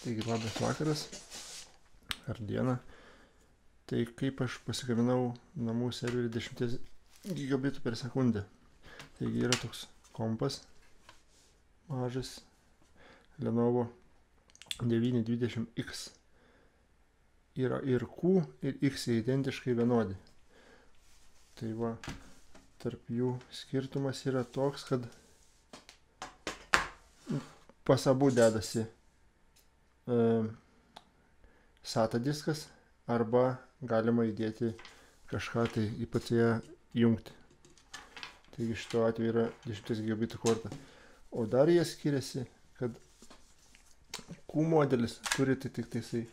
Taigi labas vakaras ar diena. Tai kaip aš pasigaminau namų serverį 10 gigabitų per sekundę. Taigi yra toks kompas mažas Lenovo 920X. Yra ir Q ir X identiškai vienodi. Tai va, tarp jų skirtumas yra toks, kad pas abu dedasi SATA diskas arba galima įdėti kažką tai į PCIe jungti. Taigi šituo atveju yra 10 gigabitų korta. O dar jie skiriasi, kad Q modelis turi tik taisai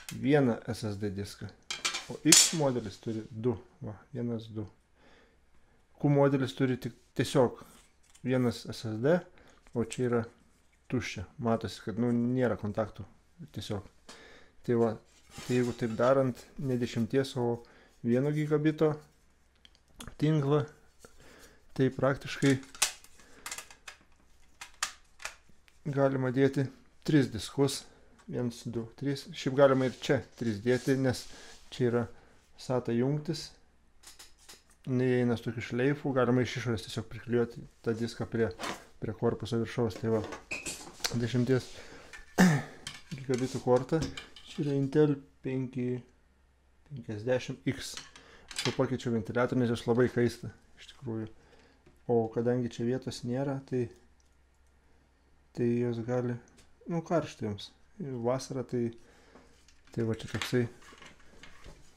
vieną SSD diską, o X modelis turi du. Va, 1, 2. Q modelis turi tik tiesiog vienas SSD, o čia yra tuščia. Matosi, kad nėra kontaktų. Tiesiog. Tai va, tai jeigu taip darant, ne 10, o 1 gigabito tinklą, tai praktiškai galima dėti 3 diskus. 1, 2, 3. Šiaip galima ir čia 3 dėti, nes čia yra SATA jungtis. Neįeina su tokiu šleifu, galima iš išorės tiesiog priklijuoti tą diską prie korpuso viršaus. Tai va, 10 gigabitų korta. Čia yra Intel 50X. Aš jau pakeičiau ventiliatorių, nes jos labai kaista, iš tikrųjų. O kadangi čia vietos nėra, tai jos gali, karšta jums. Vasarą tai va čia toksai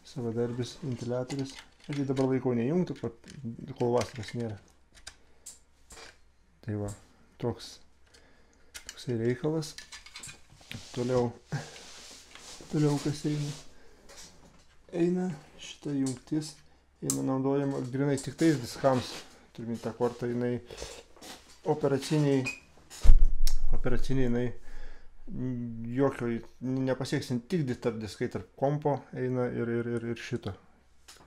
savadarbis ventiliatorius. Aš jį dabar laikau nejungtų, kol vasaros nėra. Tai va, toksai reikalas. Toliau kas eina šita jungtis, eina naudojama grinai tik tais diskams. Turime tą kortą, jinai operaciniai jinai jokio nepasieksim, tik tarp diskai, tarp kompo eina ir šito.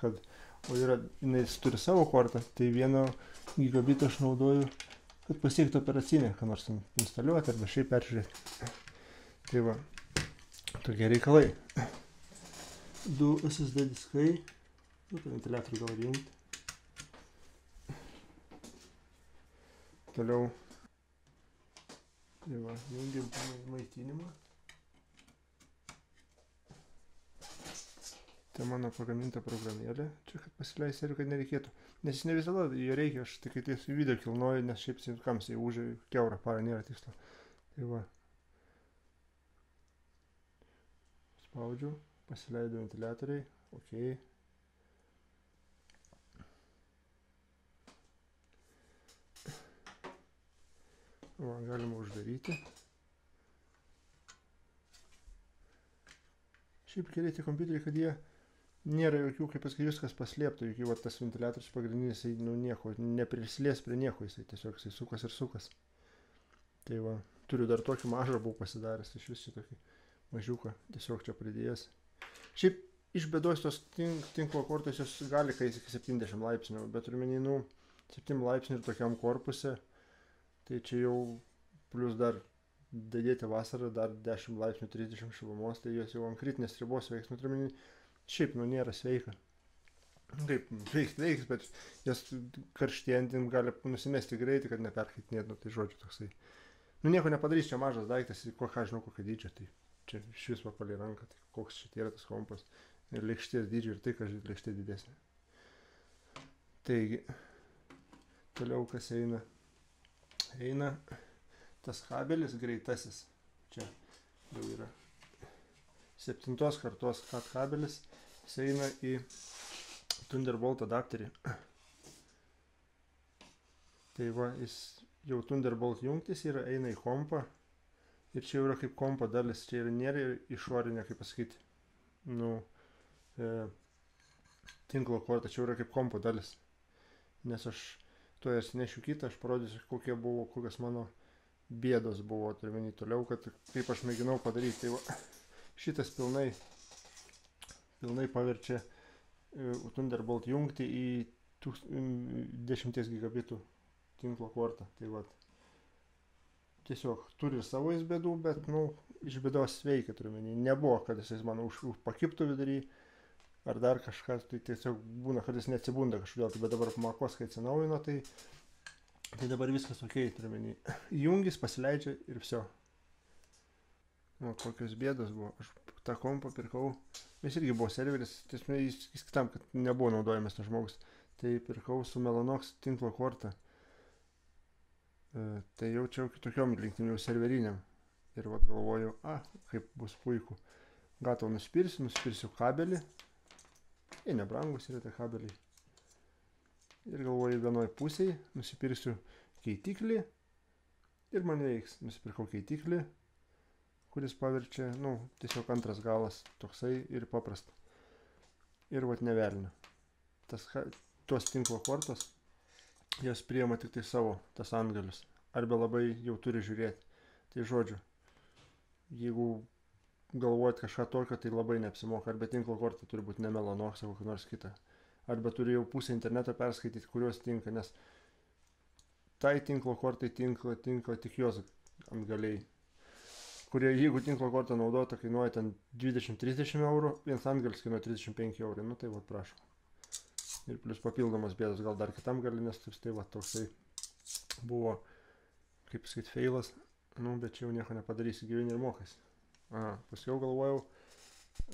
O jinai turi savo kortą, tai 1 gigabitą aš naudoju, kad pasiektų operacinę, ką nors instaliuoti arba šiaip peržiūrėti. Tai va, tokie reikalai. 2 SSD diskai, ventiliatorių gal jungti. Toliau, tai va, jungiam maitinimą. Tai mano pagaminta programėlė, čia kad pasileis ir kad nereikėtų. Nes jis ne visada jo reikia, aš tik tai su video kilnoju, nes šiaip simkams jie užė kiaurą parą, nėra tikslo. Tai va. Spaudžiu, pasileido ventiliatoriai, ok. Va, galima uždaryti. Šiaip gerai tie kompiuteriai, kad jie nėra jokių, kaip pasakyti, viskas paslėpta, jokių, va, tas ventiliatorius pagrindinis, nieko, neprislės prie nieko, jisai tiesiog sukas ir sukas. Tai va, turiu dar tokį mažą buvau pasidaręs, iš visi tokį mažiuką, tiesiog čia pridėjęs. Šiaip iš bėdos tos tinklo kortos jos gali kaisti iki 70 laipsnių, bet turiu menį, 7 laipsnių ir tokiam korpuse, tai čia jau plus dar dadėti vasarą, dar 10 laipsnių 30 šilumos, tai jos jau ant kritinės ribos veiks, turiu menį, šiaip, nėra sveika. Kaip, veiks, bet jas karštėjant gali nusimesti greitai, kad neperkaitinėt, tai žodžiu toksai. Nieko nepadarys, čia mažas daiktas, ką žinau, kokio dydžio, tai čia iš vis papalį ranką, tai koks šitie yra tas kompas. Ir lėkštės dydžio ir tai, kad lėkštė didesnė. Taigi, toliau kas eina. Eina tas kabelis greitasis. Čia jau yra 7 kartos kabelis. Jis eina į Thunderbolt adapterį. Tai va, jis jau Thunderbolt jungtis yra, eina į kompą. Ir čia jau yra kaip kompo dalis. Čia nėra išorinė, kaip pasakyti, tinklo korta. Čia yra kaip kompo dalis. Nes aš tuo nešiu kitą, aš parodysiu, kokios mano bėdos buvo. Turiu toliau, kad kaip aš mėginau padaryti. Tai va, šitas pilnai paverčia Thunderbolt jungti į 10 gigabitų tinklo kortą. Tai va, tiesiog turi ir savo jis bėdų, bet, nu, iš bėdos veikia, turiu menį. Nebuvo, kad jis man pakiptų vidury ar dar kažkas, tai tiesiog būna, kad jis neatsibunda kažkodėl, tai bet dabar pamakos, kai atsinaujino, tai dabar viskas ok, turiu menį. Jungis pasileidžia ir viso. Nu, kokios bėdos buvo. Aš tą kompą pirkau, jis irgi buvo serveris, tiesiog jis kitam, kad nebuvo naudojamas tas žmogus. Tai pirkau su Mellanox tinklo kortą. Tai jaučiau kitokiom linktim jau serveriniam. Ir vat galvoju, kaip bus puiku. Gatau nusipirsiu kabelį. Jie nebrangus yra tie kabeliai. Ir galvoju, vienoj pusėje nusipirsiu keitiklį ir man veiks. Nusipirkau keitiklį, kuris paverčia, nu, tiesiog antras galas toksai ir paprasta. Ir vat nevelnio. Tos tinklo kortos, jos priima tik tai savo, tas antgalius. Arba labai jau turi žiūrėti. Tai žodžiu, jeigu galvojat kažką tokio, tai labai neapsimoka. Arba tinklo korta turi būti ne Mellanox, o kokia nors kita. Arba turi jau pusę interneto perskaityti, kurios tinka, nes tai tinklo kortai tinka tik jos antgaliai. Kurie, jeigu tinklo kortą naudota, kainuoja ten 20-30 eurų, vienas antgalis kainuoja 35 eurų, nu tai va prašau. Ir plus papildomas bėdos, gal dar kitam gali, nes tai va toksai buvo, kaip sakyt, feilas, nu bet čia jau nieko nepadarysi, gyveni ir mokasi. Paskiau galvojau,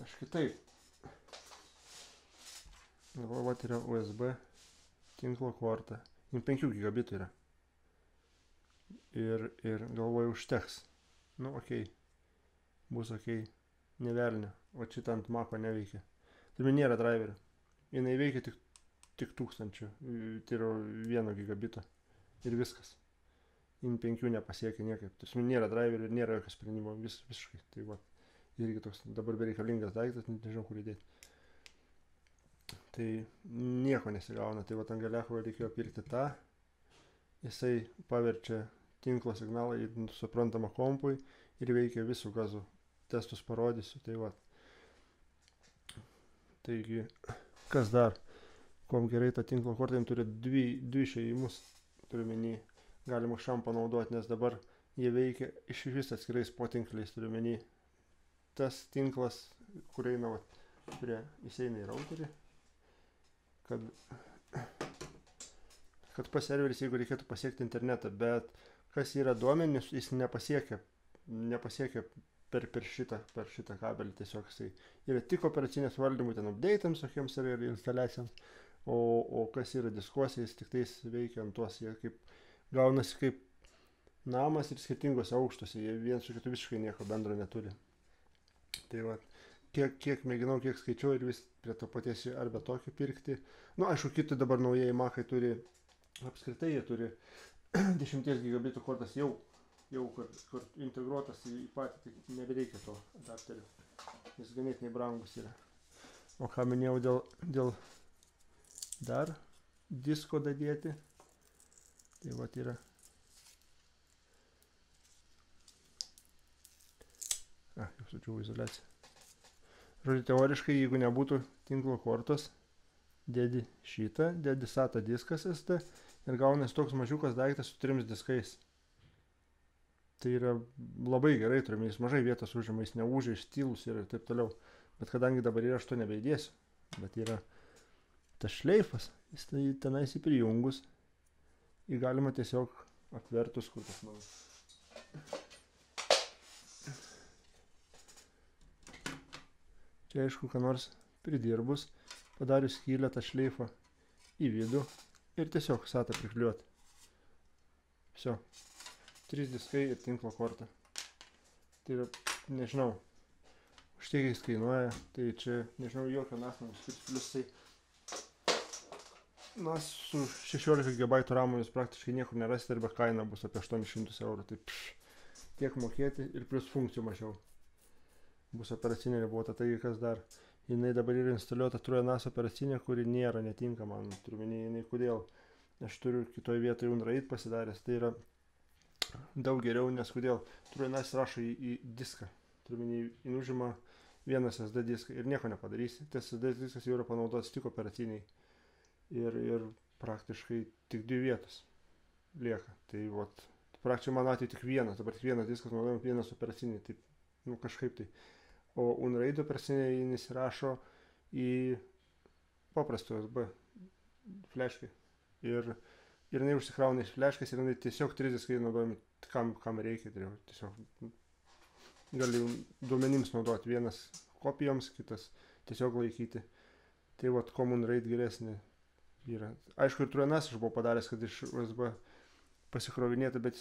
aš kitaip. Galvoju, va yra USB tinklo korta, 5 gigabitų yra. Ir galvoju, užteks. Nu, okei, bus okei, nevelnio, o šitą ant Mako neveikia. Tai nėra driverio, jinai veikia tik 1000, tai yra 1 gigabito ir viskas. In 5 nepasiekia niekaip. Tai nėra driverio ir nėra jokio sprendimo visiškai. Tai va, irgi toks dabar bereikalingas daiktas, nežinau kur įdėti. Tai nieko nesigauna. Tai va, ant Galekovo reikėjo pirkti tą. Jisai paverčia tinklo signalą į suprantamą kompui ir veikia visų gazų. Testus parodysiu. Tai va. Taigi, kas dar? Kuom gerai ta tinklo korta, jin turi dvi išėjimus, turiu menį, galima šiam panaudoti, nes dabar jie veikia iš vis atskirais potinkliais, turiu menį. Tas tinklas, kur eina, jis eina į routerį, kad pas serveris, jeigu reikėtų pasiekti internetą, bet kas yra duomenys, jis nepasiekia per šitą kabelį, tiesiog jisai yra tik operacinės valdymui, ten update'ams, tokiems ir instaliacijams, o kas yra diskuose, jis tik tais veikia ant tuos, jie kaip gaunasi kaip namas ir skirtingose aukštose, jie viens su kitu visiškai nieko bendro neturi. Tai va, kiek mėginau, kiek skaičiau ir vis prie to paties arba tokį pirkti. Nu, aišku, kiti dabar naujieji Makai turi, apskritai jie turi 10 gigabitų kortas jau kur integruotas į patį, tai nebereikia to adapterio. Jis ganėtinai brangus yra. O ką minėjau dėl dar disko dadėti, tai va yra. Jau sučiau izoliaciją. Žodžiu, teoriškai, jeigu nebūtų tinklo kortos, dedi šitą, dedi SATA diskas SD ir gaunasi toks mažiukas daiktas su 3 diskais. Tai yra labai gerai, turime, jis mažai vietos užima, jis neužia, išstylus ir taip toliau. Bet kadangi dabar yra, aš to nebeidėsiu. Bet yra tas šleifas, jis tai tenais įprijungus. Jį galima tiesiog apvertus, kur tas mano. Čia aišku, ką nors pridirbus, padarius skylę tą šleifą į vidų ir tiesiog SATA prikliuoti. Visio. 3 diskai ir tinklo korta. Tai yra, nežinau, už tiek jis kainuoja, tai čia, nežinau, jokio nasmano plus tai, na, su 16 GB RAM jūs praktiškai niekur nerasite, arba kaina bus apie 800 eurų, tai tiek mokėti ir plus funkcijų mažiau. Bus operacinė ribota, taigi kas dar, jinai dabar yra instaliuota TrueNAS operacinė, kuri nėra netinka man, turiu minėti, jinai kodėl, aš turiu kitoje vietoje Unraid pasidaręs, tai yra daug geriau, nes kodėl TrueNAS rašo į diską, turiu minėti, jin užima vieną SSD diską ir nieko nepadarysi, tas SSD diskas jau yra panaudotas tik operaciniai ir praktiškai tik 2 vietos lieka, tai vat, praktiškai mano atveju tik vienas, dabar tik vienas diskas naudojam, vienas operacinį, taip, nu kažkaip tai. O Unraid operacinė jis rašo į paprastą USB fleškę. Ir jinai užsikrauna iš fleškės ir jinai tiesiog 3 diskai naudojami, kam reikia, tai tiesiog gali duomenims naudoti, vienas kopijoms, kitas tiesiog laikyti. Tai vat Common RAID geresnė yra. Aišku, ir TrueNAS aš buvau padaręs, kad iš USB pasikrovinėtų, bet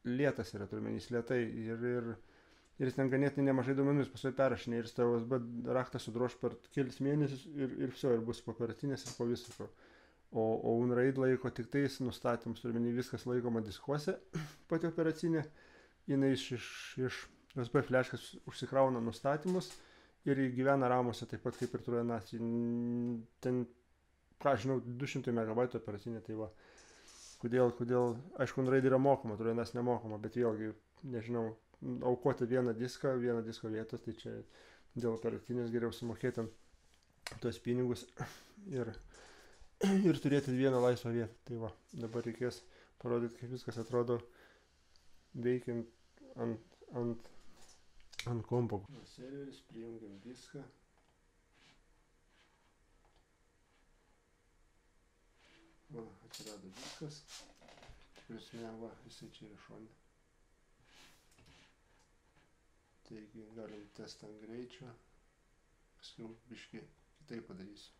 lėtas yra, turmenys lėtai ir jis ten ganėtinai nemažai duomenų jis paskui perrašinė ir jis tą USB raktą sudroš per kelis mėnesius ir viso, ir bus po operacinės ir po viso. O Unraid laiko tik tais nustatymus, turmenį viskas laikoma diskuose, pati operacinė, jinai iš USB fleškės užsikrauna nustatymus ir gyvena ramuose taip pat kaip ir TrueNAS. Ten, ką žinau, 200 MB operacinė, tai va. Kodėl, aišku, Unraid yra mokama, TrueNAS nemokama, bet vėlgi, nežinau, aukoti vieną disko vietos, tai čia dėl operacinės geriau sumokėti tuos pinigus ir turėti vieną laisvą vietą. Tai va, dabar reikės parodyti, kaip viskas atrodo veikiant ant kompo. Serveris, prijungiam diską. Va, atsirado diskas. Prasme, va, jisai čia yra šone. Taigi galim testą ant greičio. Paskui biškį kitaip padarysiu.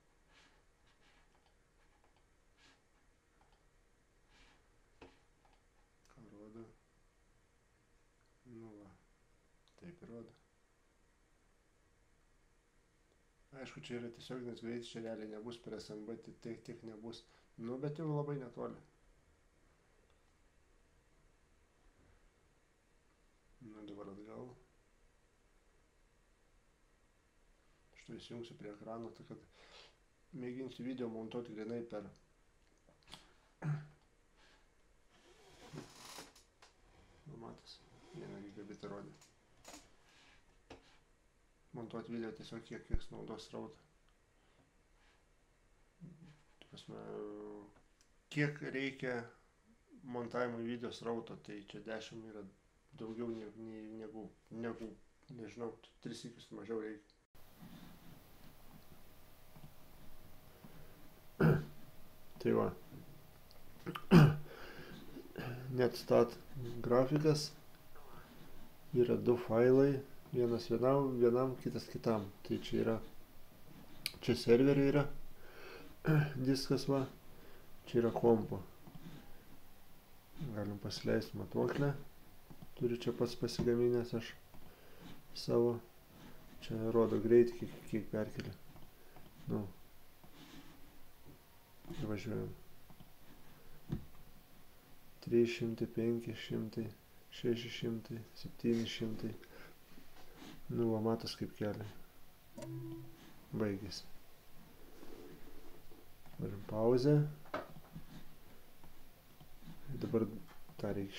Ką rodo? Nu va, taip ir rodo. Aišku, čia yra tiesioginis greitis, čia realiai nebus per SMB, tiek nebus. Nu, bet jau labai netoli. Nu, dabar atgal. Štai įsijungsiu prie ekrano, tai kad mėginsiu video montuoti grinai per matas, 1 gigabitą rodė. Montuoti video tiesiog kiek naudos srautą. Prasme, kiek reikia montavimo video srauto, tai čia 10 yra daugiau negu nežinau, 3 sykius mažiau reikia. Tai va, netstat grafikas, yra 2 failai, vienas vienam, kitas kitam. Tai čia yra, čia serveriai yra, diskas va, čia yra kompo. Galim pasileisti matuoklę, turiu čia pats pasigaminęs aš savo, čia rodo greitį, kiek perkelia. Nu. Važiuojam. 300, 500, 600, 700. Nu, va, matos kaip kelia. Baigėsi. Varim pauzę. Dabar tą reikia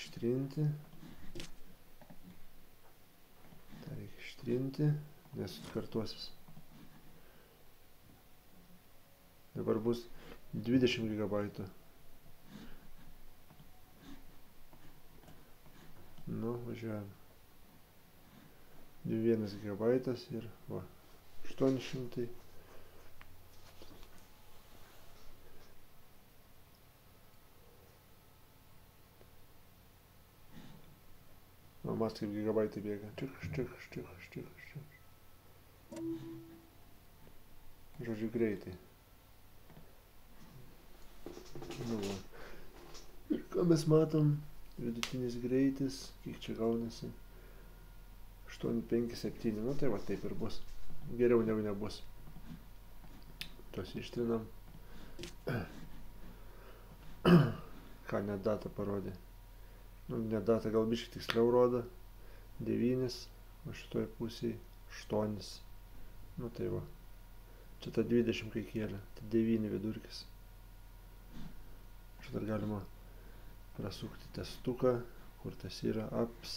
ištrinti. Nes kartuosis. Dabar bus 20 GB. Nu, važiuojam. 1 GB ir va, 800. Va, mas kaip gigabaitai bėga. Čik. Žodžiu, greitai. Nu, va. Ir ką mes matom? Vidutinis greitis, kiek čia gaunasi? 857, nu tai va, taip ir bus. Geriau negu nebus. Tuos ištrinam. Ką net datą parodė. Nu, net datą gal biškai tiksliau rodo. 9, o šitoj pusėje 8. Nu tai va. Čia ta 20 kai kėlė, tai 9 vidurkis. Čia dar galima prasukti testuką, kur tas yra apps.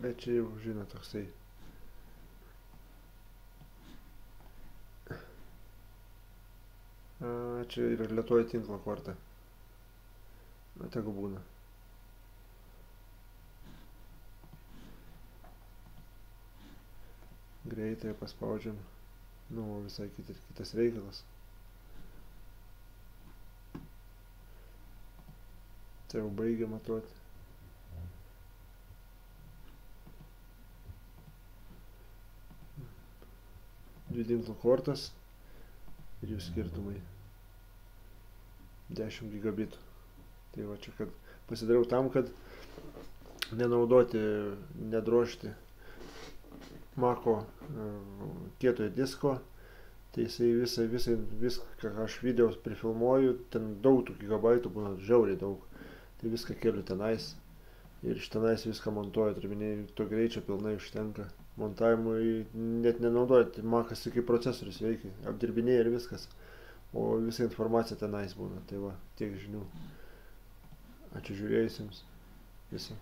Bet čia jau, žinot, toksai. čia yra lėtoji tinklo korta. Na, tegu būna. Greitai paspaudžiam. Nu, visai kitas reikalas. Tai jau baigia matuoti. Dvi tinklo kortas ir jų skirtumai. 10 gigabitų. Tai va čia, kad pasidariau tam, kad nenaudoti, nedrožti Mako kietojo disko. Tai jisai viską, ką aš video prifilmuoju, ten daug tų gigabaitų būna, žiauriai daug. Tai viską keliu tenais. Ir iš tenais viską montuoju, turminėjai, to greičio pilnai užtenka. Montavimui net nenaudojate, Makas kaip procesorius veikia, apdirbinėja ir viskas. O visa informacija tenais būna, tai va, tiek žinių. Ačiū žiūrėjusiems. Visą.